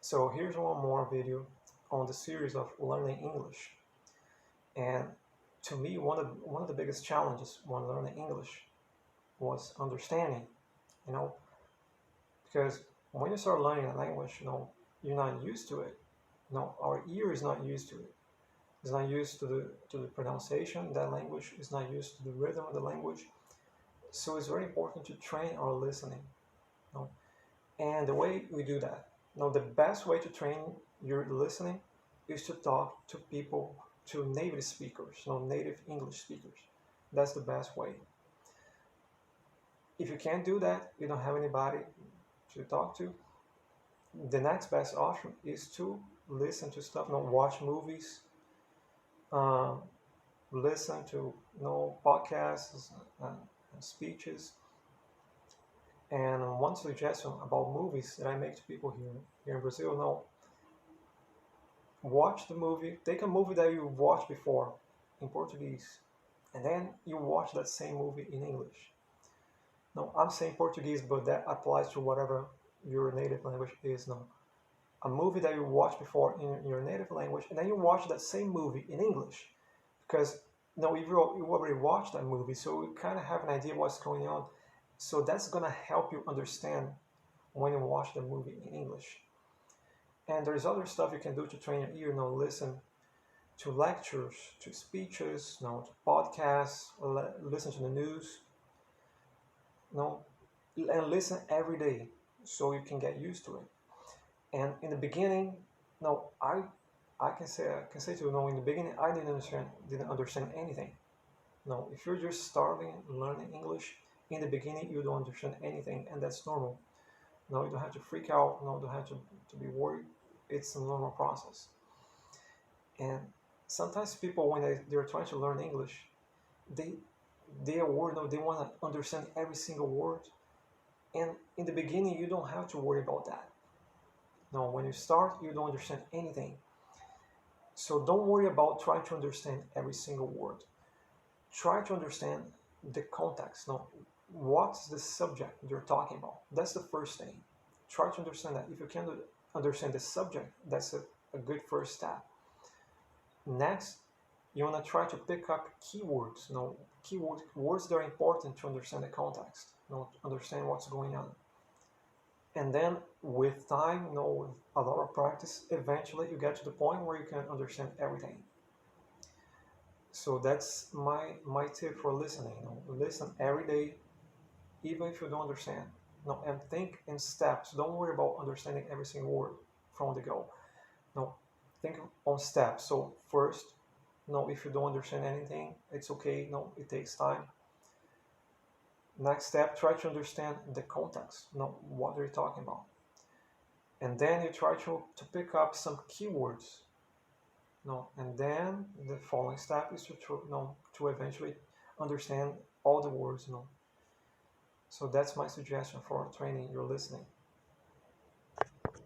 So here's one more video on the series of learning English. And to me, one of the biggest challenges when learning English was understanding, you know, because when you start learning a language, you're not used to it. Our ear is not used to it. It's not used to the pronunciation of that language. It's not used to the rhythm of the language. So it's very important to train our listening. And the way we do that, the best way to train your listening is to talk to people, to native speakers, native English speakers. That's the best way. If you can't do that, you don't have anybody to talk to, the next best option is to listen to stuff, watch movies, um, listen to podcasts and speeches. And one suggestion about movies that I make to people here in Brazil, watch the movie, take a movie that you watched before in Portuguese, and then you watch that same movie in English. Now, I'm saying Portuguese, but that applies to whatever your native language is now. A movie that you watched before in your native language, and then you watch that same movie in English, because you already watched that movie, so you kind of have an idea what's going on. So that's gonna help you understand when you watch the movie in English. And there's other stuff you can do to train your ear. Listen to lectures, to speeches, to podcasts, listen to the news. And listen every day so you can get used to it. And in the beginning, I can say to you, in the beginning I didn't understand anything. If you're just starting learning English, in the beginning you don't understand anything, and that's normal. You don't have to freak out. You don't have to be worried. It's a normal process. And sometimes people, when they're trying to learn English, they are worried. They want to understand every single word. And in the beginning, you don't have to worry about that. When you start, you don't understand anything. So don't worry about trying to understand every single word. Try to understand the context. What's the subject you're talking about? That's the first thing. Try to understand that. If you can understand the subject, that's a good first step. Next, you want to try to pick up keywords. Words that are important to understand the context, to understand what's going on. And then with time, with a lot of practice, eventually you get to the point where you can understand everything. So that's my tip for listening. Listen every day, even if you don't understand. And think in steps. Don't worry about understanding every single word from the go. Think on steps. So first, if you don't understand anything, it's okay. It takes time. Next step, try to understand the context. What they're talking about. And then you try to pick up some keywords. And then the following step is to eventually understand all the words. So that's my suggestion for training your listening.